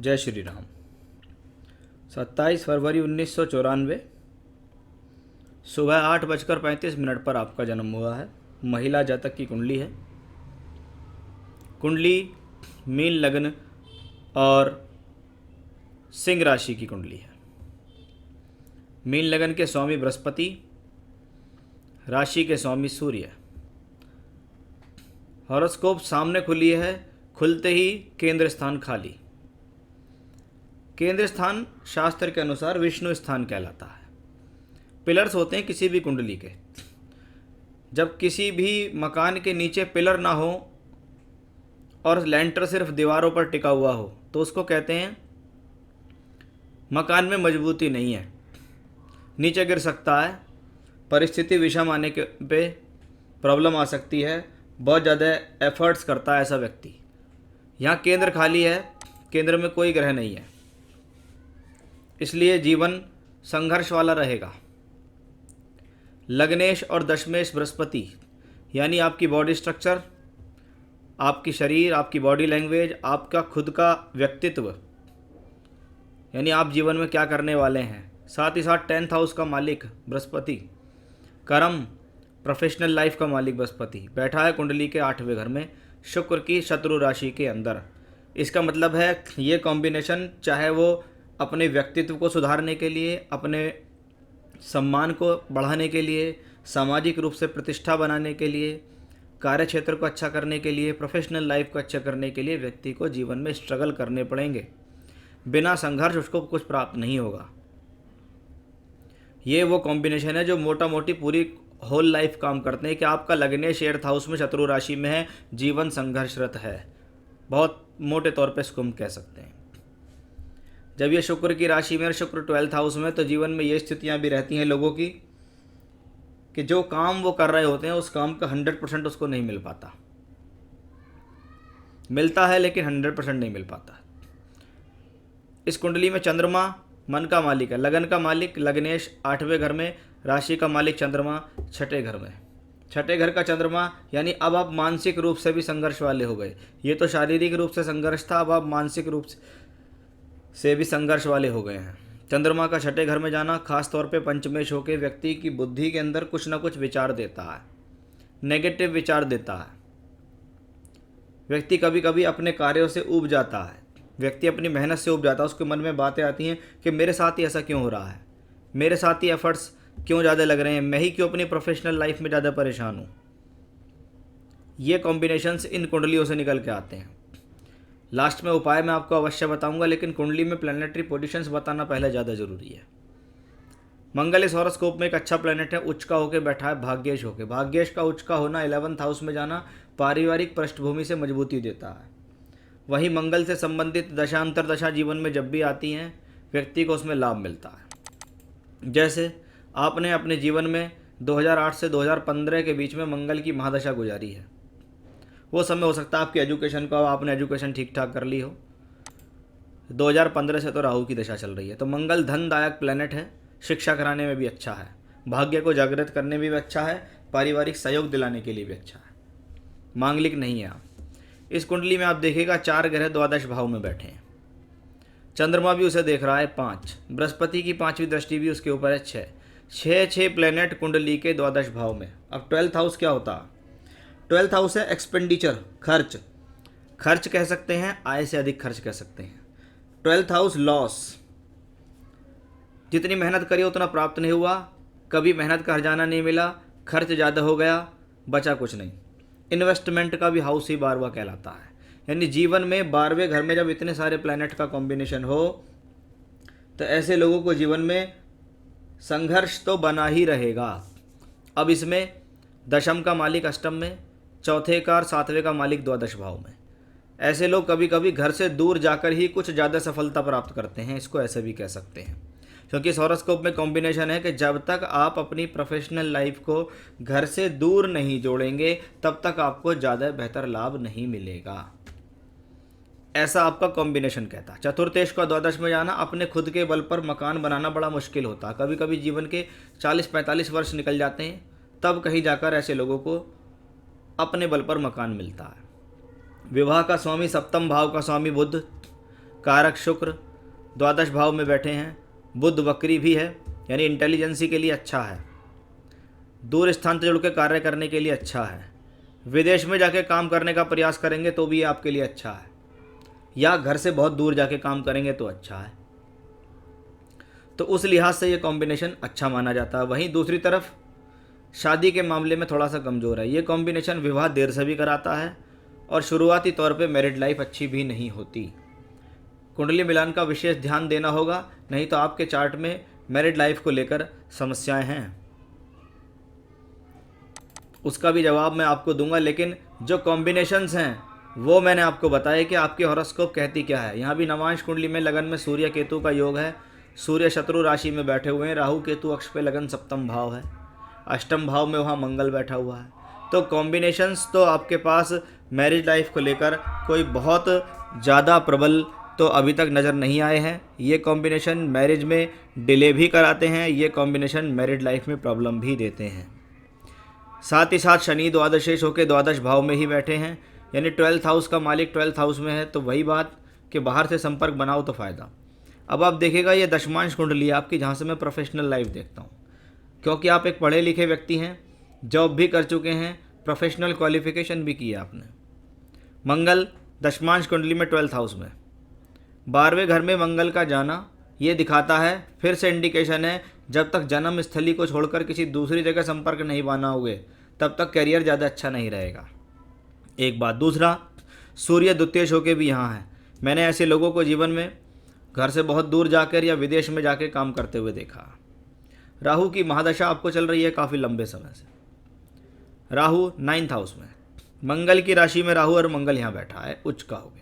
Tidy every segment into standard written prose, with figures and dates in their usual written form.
जय श्री राम। 27 फरवरी 1994 सुबह 8:35 पर आपका जन्म हुआ है। महिला जातक की कुंडली है। कुंडली मीन लग्न और सिंह राशि की कुंडली है। मीन लगन के स्वामी बृहस्पति, राशि के स्वामी सूर्य। हॉरोस्कोप सामने खुली है, खुलते ही केंद्र स्थान खाली। केंद्र स्थान शास्त्र के अनुसार विष्णु स्थान कहलाता है। पिलर्स होते हैं किसी भी कुंडली के। जब किसी भी मकान के नीचे पिलर ना हो और लेंटर सिर्फ दीवारों पर टिका हुआ हो तो उसको कहते हैं मकान में मजबूती नहीं है, नीचे गिर सकता है, परिस्थिति विषम आने के पे प्रॉब्लम आ सकती है, बहुत ज़्यादा एफर्ट्स करता है ऐसा व्यक्ति। यहाँ केंद्र खाली है, केंद्र में कोई ग्रह नहीं है, इसलिए जीवन संघर्ष वाला रहेगा। लग्नेश और दशमेश बृहस्पति यानी आपकी बॉडी स्ट्रक्चर, आपकी शरीर, आपकी बॉडी लैंग्वेज, आपका खुद का व्यक्तित्व, यानी आप जीवन में क्या करने वाले हैं। साथ ही साथ 10th हाउस का मालिक बृहस्पति, कर्म, प्रोफेशनल लाइफ का मालिक बृहस्पति बैठा है कुंडली के 8वें घर में, शुक्र की शत्रु राशि के अंदर। इसका मतलब है ये कॉम्बिनेशन चाहे वो अपने व्यक्तित्व को सुधारने के लिए, अपने सम्मान को बढ़ाने के लिए, सामाजिक रूप से प्रतिष्ठा बनाने के लिए, कार्य क्षेत्र को अच्छा करने के लिए, प्रोफेशनल लाइफ को अच्छा करने के लिए व्यक्ति को जीवन में स्ट्रगल करने पड़ेंगे। बिना संघर्ष उसको कुछ प्राप्त नहीं होगा। ये वो कॉम्बिनेशन है जो मोटा मोटी पूरी होल लाइफ काम करते हैं कि आपका लग्नेश 8th हाउस में शत्रु राशि में है, जीवन संघर्षरत है। बहुत मोटे तौर पे इसको हम कह सकते हैं। जब ये शुक्र की राशि में और शुक्र 12th हाउस में, तो जीवन में ये स्थितियां भी रहती हैं लोगों की कि जो काम वो कर रहे होते हैं उस काम का 100% उसको नहीं मिल पाता। मिलता है लेकिन 100% नहीं मिल पाता। इस कुंडली में चंद्रमा मन का मालिक है, लगन का मालिक लग्नेश 8वें घर में, राशि का मालिक चंद्रमा 6ठे घर में। 6ठे घर का चंद्रमा यानी अब आप मानसिक रूप से भी संघर्ष वाले हो गए। ये तो शारीरिक रूप से संघर्ष था, अब आप मानसिक रूप से भी संघर्ष वाले हो गए हैं। चंद्रमा का 6ठे घर में जाना खास तौर पे पंचमेश होकर व्यक्ति की बुद्धि के अंदर कुछ ना कुछ विचार देता है, नेगेटिव विचार देता है। व्यक्ति कभी कभी अपने कार्यों से ऊब जाता है, व्यक्ति अपनी मेहनत से ऊब जाता है। उसके मन में बातें आती हैं कि मेरे साथ ही ऐसा क्यों हो रहा है, मेरे साथ ही एफर्ट्स क्यों ज़्यादा लग रहे हैं, मैं ही क्यों अपनी प्रोफेशनल लाइफ में ज़्यादा परेशान हूँ। ये कॉम्बिनेशंस इन कुंडलियों से निकल के आते हैं। लास्ट में उपाय मैं आपको अवश्य बताऊंगा, लेकिन कुंडली में प्लैनेटरी पोजीशंस बताना पहले ज़्यादा ज़रूरी है। मंगल इस हॉरोस्कोप में एक अच्छा प्लैनेट है, उच्च का होकर बैठा है भाग्येश होकर। भाग्येश का उच्च का होना 11th हाउस में जाना पारिवारिक पृष्ठभूमि से मजबूती देता है। वहीं मंगल से संबंधित दशा अंतरदशा जीवन में जब भी आती हैं व्यक्ति को उसमें लाभ मिलता है। जैसे आपने अपने जीवन में 2008 से 2015 के बीच में मंगल की महादशा गुजारी है। वो समय हो सकता है आपकी एजुकेशन का, आपने एजुकेशन ठीक ठाक कर ली हो। 2015 से तो राहु की दशा चल रही है। तो मंगल धनदायक प्लैनेट है, शिक्षा कराने में भी अच्छा है, भाग्य को जागृत करने में भी अच्छा है, पारिवारिक सहयोग दिलाने के लिए भी अच्छा है। मांगलिक नहीं है आप। इस कुंडली में आप देखिएगा 4 ग्रह द्वादश भाव में बैठे हैं। चंद्रमा भी उसे देख रहा है 5, बृहस्पति की 5वीं दृष्टि भी उसके ऊपर है 6 प्लैनेट कुंडली के द्वादश भाव में। अब 12th हाउस क्या होता है? 12th हाउस है एक्सपेंडिचर, खर्च कह सकते हैं, आय से अधिक खर्च कह सकते हैं। 12th हाउस लॉस, जितनी मेहनत करी उतना प्राप्त नहीं हुआ, कभी मेहनत का हर्जाना नहीं मिला, खर्च ज़्यादा हो गया, बचा कुछ नहीं। इन्वेस्टमेंट का भी हाउस ही 12वां कहलाता है। यानी जीवन में 12वें घर में जब इतने सारे प्लैनेट का कॉम्बिनेशन हो तो ऐसे लोगों को जीवन में संघर्ष तो बना ही रहेगा। अब इसमें दशम का मालिक अष्टम में, चौथे का और 7वें का मालिक द्वादश भाव में। ऐसे लोग कभी कभी घर से दूर जाकर ही कुछ ज़्यादा सफलता प्राप्त करते हैं, इसको ऐसे भी कह सकते हैं। क्योंकि इस हॉरोस्कोप में कॉम्बिनेशन है कि जब तक आप अपनी प्रोफेशनल लाइफ को घर से दूर नहीं जोड़ेंगे तब तक आपको ज़्यादा बेहतर लाभ नहीं मिलेगा, ऐसा आपका कॉम्बिनेशन कहता है। चतुर्थेश का द्वादश में जाना, अपने खुद के बल पर मकान बनाना बड़ा मुश्किल होता है। कभी कभी जीवन के 40-45 वर्ष निकल जाते हैं, तब कहीं जाकर ऐसे लोगों को अपने बल पर मकान मिलता है। विवाह का स्वामी 7म भाव का स्वामी बुध, कारक शुक्र द्वादश भाव में बैठे हैं। बुध वक्री भी है, यानी इंटेलिजेंसी के लिए अच्छा है। दूर स्थान से जुड़ के कार्य करने के लिए अच्छा है। विदेश में जाके काम करने का प्रयास करेंगे तो भी ये आपके लिए अच्छा है, या घर से बहुत दूर जाके काम करेंगे तो अच्छा है। तो उस लिहाज से ये कॉम्बिनेशन अच्छा माना जाता है। वहीं दूसरी तरफ शादी के मामले में थोड़ा सा कमज़ोर है। ये कॉम्बिनेशन विवाह देर से भी कराता है और शुरुआती तौर पे मैरिड लाइफ अच्छी भी नहीं होती। कुंडली मिलान का विशेष ध्यान देना होगा, नहीं तो आपके चार्ट में मैरिड लाइफ को लेकर समस्याएं हैं। उसका भी जवाब मैं आपको दूंगा, लेकिन जो कॉम्बिनेशंस हैं वो मैंने आपको बताया कि आपकी हॉरोस्कोप कहती क्या है। यहाँ भी नवांश कुंडली में लगन में सूर्य केतु का योग है। सूर्य शत्रु राशि में बैठे हुए हैं। राहु केतु अक्ष पे लगन सप्तम भाव है। अष्टम भाव में वहाँ मंगल बैठा हुआ है। तो कॉम्बिनेशंस तो आपके पास मैरिज लाइफ को लेकर कोई बहुत ज़्यादा प्रबल तो अभी तक नज़र नहीं आए हैं। ये कॉम्बिनेशन मैरिज में डिले भी कराते हैं, ये कॉम्बिनेशन मैरिड लाइफ में प्रॉब्लम भी देते हैं। साथ ही साथ शनि द्वादशेश होकर द्वादश भाव में ही बैठे हैं, यानी 12th हाउस का मालिक 12th हाउस में है। तो वही बात कि बाहर से संपर्क बनाओ तो फ़ायदा। अब आप देखिएगा ये दशमांश कुंडली है आपकी, जहाँ से मैं प्रोफेशनल लाइफ देखता हूँ, क्योंकि आप एक पढ़े लिखे व्यक्ति हैं, जॉब भी कर चुके हैं, प्रोफेशनल क्वालिफिकेशन भी की है आपने। मंगल दशमांश कुंडली में 12th हाउस में, 12वें घर में मंगल का जाना ये दिखाता है, फिर से इंडिकेशन है, जब तक जन्म स्थली को छोड़कर किसी दूसरी जगह संपर्क नहीं बनाओगे तब तक करियर ज़्यादा अच्छा नहीं रहेगा। एक बात। दूसरा, सूर्य द्वितीयेश होके भी यहाँ है। मैंने ऐसे लोगों को जीवन में घर से बहुत दूर जाकर या विदेश में जाकर काम करते हुए देखा। राहु की महादशा आपको चल रही है काफ़ी लंबे समय से। राहु 9th हाउस में, मंगल की राशि में राहु और मंगल यहाँ बैठा है, उच्च का हो गया।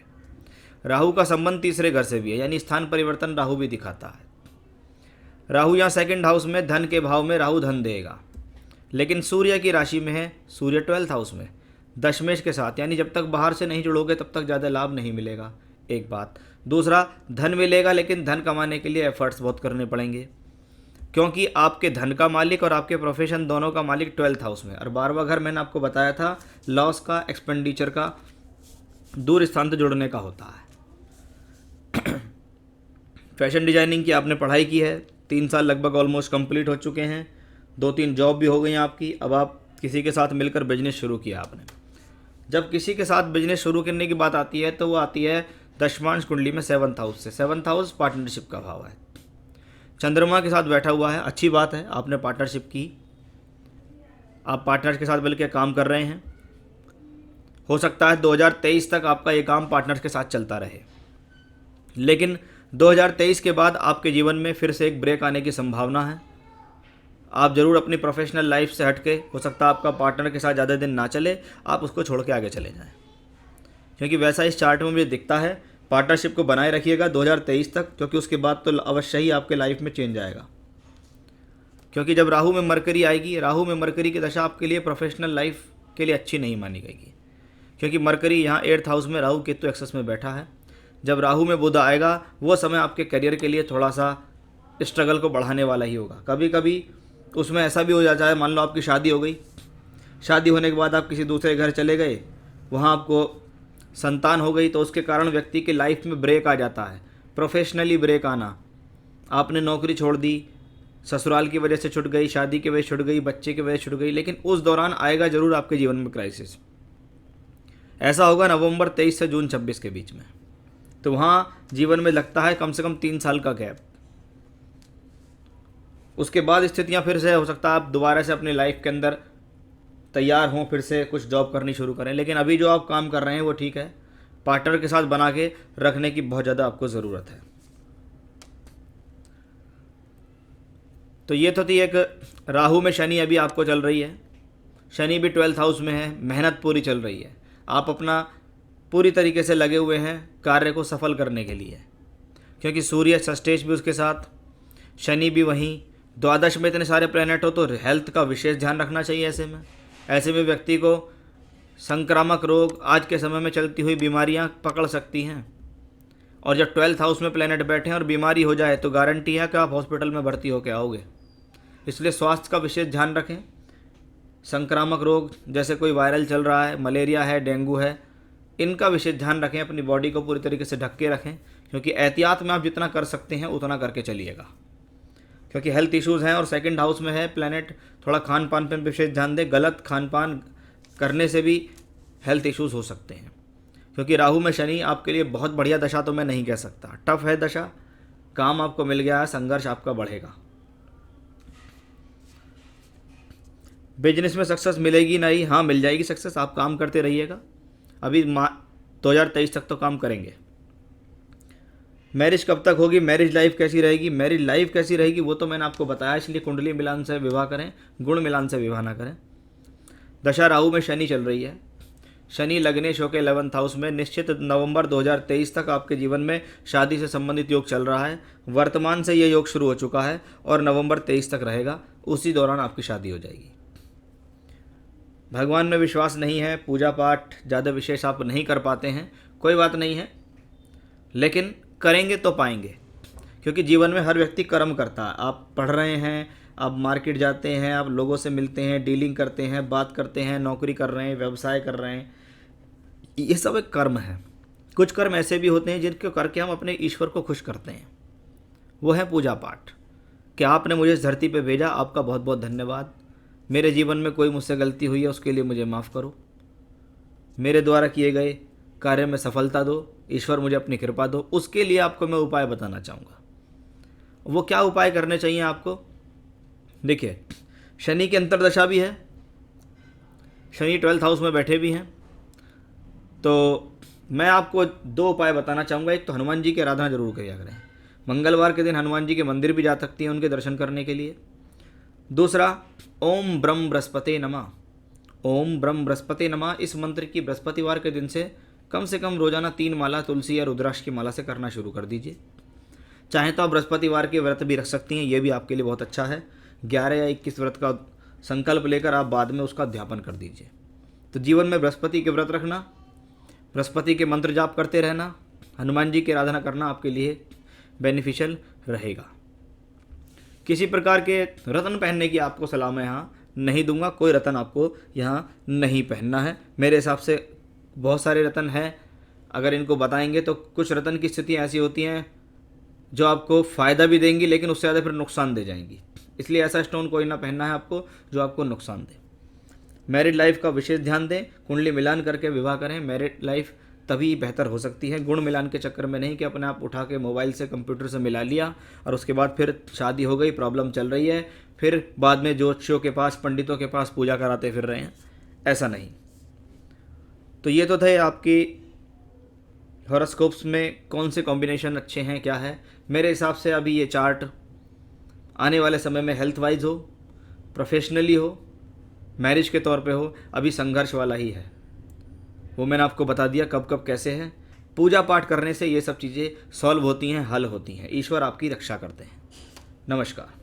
राहु का संबंध तीसरे घर से भी है, यानी स्थान परिवर्तन राहु भी दिखाता है। राहु यहाँ 2nd हाउस में धन के भाव में राहु धन देगा, लेकिन सूर्य की राशि में है, सूर्य 12th हाउस में दशमेश के साथ, यानी जब तक बाहर से नहीं जुड़ोगे तब तक ज़्यादा लाभ नहीं मिलेगा। एक बात। दूसरा, धन मिलेगा लेकिन धन कमाने के लिए एफर्ट्स बहुत करने पड़ेंगे, क्योंकि आपके धन का मालिक और आपके प्रोफेशन दोनों का मालिक 12th हाउस में। और 12वां घर मैंने आपको बताया था लॉस का, एक्सपेंडिचर का, दूर स्थान से जुड़ने का होता है। फैशन डिजाइनिंग की आपने पढ़ाई की है, 3 साल लगभग ऑलमोस्ट कंप्लीट हो चुके हैं। 2-3 जॉब भी हो गई हैं आपकी। अब आप किसी के साथ मिलकर बिजनेस शुरू किया आपने। जब किसी के साथ बिजनेस शुरू करने की बात आती है तो वो आती है दशमांश कुंडली में 7th हाउस से। 7th हाउस पार्टनरशिप का भाव है। चंद्रमा के साथ बैठा हुआ है, अच्छी बात है, आपने पार्टनरशिप की, आप पार्टनर के साथ मिलकर काम कर रहे हैं। हो सकता है 2023 तक आपका ये काम पार्टनर के साथ चलता रहे, लेकिन 2023 के बाद आपके जीवन में फिर से एक ब्रेक आने की संभावना है। आप ज़रूर अपनी प्रोफेशनल लाइफ से हटके, हो सकता है आपका पार्टनर के साथ ज़्यादा दिन ना चले, आप उसको छोड़ के आगे चले जाएं, क्योंकि वैसा इस चार्ट में मुझे दिखता है। पार्टनरशिप को बनाए रखिएगा 2023 तक, क्योंकि उसके बाद तो अवश्य ही आपके लाइफ में चेंज आएगा। क्योंकि जब राहु में मरकरी आएगी, राहु में मरकरी की दशा आपके लिए प्रोफेशनल लाइफ के लिए अच्छी नहीं मानी गई, क्योंकि मरकरी यहाँ 8th हाउस में राहु केतु एक्सेस में बैठा है। जब राहु में बुध आएगा वो समय आपके करियर के लिए थोड़ा सा स्ट्रगल को बढ़ाने वाला ही होगा। कभी कभी उसमें ऐसा भी हो जाता है, मान लो आपकी शादी हो गई, शादी होने के बाद आप किसी दूसरे घर चले गए, वहाँ आपको संतान हो गई, तो उसके कारण व्यक्ति की लाइफ में ब्रेक आ जाता है। प्रोफेशनली ब्रेक आना, आपने नौकरी छोड़ दी, ससुराल की वजह से छूट गई, शादी की वजह से छूट गई, बच्चे की वजह से छूट गई, लेकिन उस दौरान आएगा ज़रूर आपके जीवन में क्राइसिस। ऐसा होगा नवंबर 23 से जून 26 के बीच में। तो वहाँ जीवन में लगता है कम से कम 3 साल का गैप। उसके बाद स्थितियाँ फिर से, हो सकता है आप दोबारा से अपनी लाइफ के अंदर तैयार हों, फिर से कुछ जॉब करनी शुरू करें। लेकिन अभी जो आप काम कर रहे हैं वो ठीक है, पार्टनर के साथ बना के रखने की बहुत ज़्यादा आपको ज़रूरत है। तो ये तो थी एक राहु में शनि अभी आपको चल रही है। शनि भी 12th हाउस में है, मेहनत पूरी चल रही है, आप अपना पूरी तरीके से लगे हुए हैं कार्य को सफल करने के लिए, क्योंकि सूर्य षष्ठेश भी उसके साथ, शनि भी वहीं, द्वादश में इतने सारे प्लैनेट हो तो हेल्थ का विशेष ध्यान रखना चाहिए। ऐसे में व्यक्ति को संक्रामक रोग, आज के समय में चलती हुई बीमारियां पकड़ सकती हैं। और जब 12th हाउस में प्लैनेट बैठे हैं और बीमारी हो जाए तो गारंटी है कि आप हॉस्पिटल में भर्ती होकर आओगे। इसलिए स्वास्थ्य का विशेष ध्यान रखें। संक्रामक रोग जैसे कोई वायरल चल रहा है, मलेरिया है, डेंगू है, इनका विशेष ध्यान रखें। अपनी बॉडी को पूरी तरीके से ढक के रखें, क्योंकि एहतियात में आप जितना कर सकते हैं उतना करके चलिएगा, क्योंकि हेल्थ इश्यूज़ हैं और सेकंड हाउस में है प्लैनेट। थोड़ा खान पान पर विशेष ध्यान दें, गलत खान पान करने से भी हेल्थ इश्यूज़ हो सकते हैं। क्योंकि राहु में शनि आपके लिए बहुत बढ़िया दशा तो मैं नहीं कह सकता, टफ है दशा, काम आपको मिल गया है, संघर्ष आपका बढ़ेगा। बिजनेस में सक्सेस मिलेगी नहीं, हाँ मिल जाएगी सक्सेस, आप काम करते रहिएगा। अभी 2023 तक तो काम करेंगे। मैरिज कब तक होगी, मैरिज लाइफ कैसी रहेगी, मैरिज लाइफ कैसी रहेगी वो तो मैंने आपको बताया, इसलिए कुंडली मिलान से विवाह करें, गुण मिलान से विवाह ना करें। दशा राहु में शनि चल रही है, शनि लग्नेश होकर 11th हाउस में, निश्चित नवंबर 2023 तक आपके जीवन में शादी से संबंधित योग चल रहा है। वर्तमान से ये योग शुरू हो चुका है और नवंबर 23 तक रहेगा, उसी दौरान आपकी शादी हो जाएगी। भगवान में विश्वास नहीं है, पूजा पाठ ज़्यादा विशेष आप नहीं कर पाते हैं, कोई बात नहीं है, लेकिन करेंगे तो पाएंगे, क्योंकि जीवन में हर व्यक्ति कर्म करता है। आप पढ़ रहे हैं, आप मार्केट जाते हैं, आप लोगों से मिलते हैं, डीलिंग करते हैं, बात करते हैं, नौकरी कर रहे हैं, व्यवसाय कर रहे हैं, ये सब एक कर्म है। कुछ कर्म ऐसे भी होते हैं जिनको करके हम अपने ईश्वर को खुश करते हैं, वो है पूजा पाठ। कि आपने मुझे इस धरती पे भेजा, आपका बहुत बहुत धन्यवाद। मेरे जीवन में कोई मुझसे गलती हुई है उसके लिए मुझे माफ़ करो, मेरे द्वारा किए गए कार्य में सफलता दो, ईश्वर मुझे अपनी कृपा दो। उसके लिए आपको मैं उपाय बताना चाहूँगा। वो क्या उपाय करने चाहिए आपको? देखिए, शनि की अंतर्दशा भी है, शनि 12th हाउस में बैठे भी हैं, तो मैं आपको 2 उपाय बताना चाहूँगा। एक तो हनुमान जी की आराधना जरूर किया करें, मंगलवार के दिन हनुमान जी के मंदिर भी जा सकती हैं उनके दर्शन करने के लिए। दूसरा, ओम ब्रह्म बृहस्पति नमः, ओम ब्रह्म बृहस्पति नमः, इस मंत्र की बृहस्पतिवार के दिन से कम रोजाना 3 माला तुलसी या रुद्राक्ष की माला से करना शुरू कर दीजिए। चाहे तो आप बृहस्पतिवार के व्रत भी रख सकती हैं, ये भी आपके लिए बहुत अच्छा है। 11 या 21 व्रत का संकल्प लेकर आप बाद में उसका अध्यापन कर दीजिए। तो जीवन में बृहस्पति के व्रत रखना, बृहस्पति के मंत्र जाप करते रहना, हनुमान जी की आराधना करना आपके लिए बेनिफिशियल रहेगा। किसी प्रकार के रत्न पहनने की आपको सलाह मैं यहाँ नहीं दूंगा, कोई रत्न आपको यहाँ नहीं पहनना है। मेरे हिसाब से बहुत सारे रत्न हैं, अगर इनको बताएंगे तो कुछ रत्न की स्थितियाँ ऐसी होती हैं जो आपको फ़ायदा भी देंगी लेकिन उससे ज़्यादा फिर नुकसान दे जाएंगी, इसलिए ऐसा स्टोन कोई ना पहनना है आपको जो आपको नुकसान दे। मैरिड लाइफ का विशेष ध्यान दें, कुंडली मिलान करके विवाह करें, मैरिड लाइफ तभी बेहतर हो सकती है। गुण मिलान के चक्कर में नहीं कि अपने आप उठा के मोबाइल से कंप्यूटर से मिला लिया और उसके बाद फिर शादी हो गई, प्रॉब्लम चल रही है, फिर बाद में ज्योतिषियों के पास, पंडितों के पास पूजा कराते फिर रहे हैं, ऐसा नहीं। तो ये तो थे आपकी हॉरोस्कोप्स में कौन से कॉम्बिनेशन अच्छे हैं, क्या है। मेरे हिसाब से अभी ये चार्ट आने वाले समय में हेल्थ वाइज हो, प्रोफेशनली हो, मैरिज के तौर पे हो, अभी संघर्ष वाला ही है। वो मैंने आपको बता दिया कब कब कैसे है। पूजा पाठ करने से ये सब चीज़ें सॉल्व होती हैं, हल होती हैं, ईश्वर आपकी रक्षा करते हैं। नमस्कार।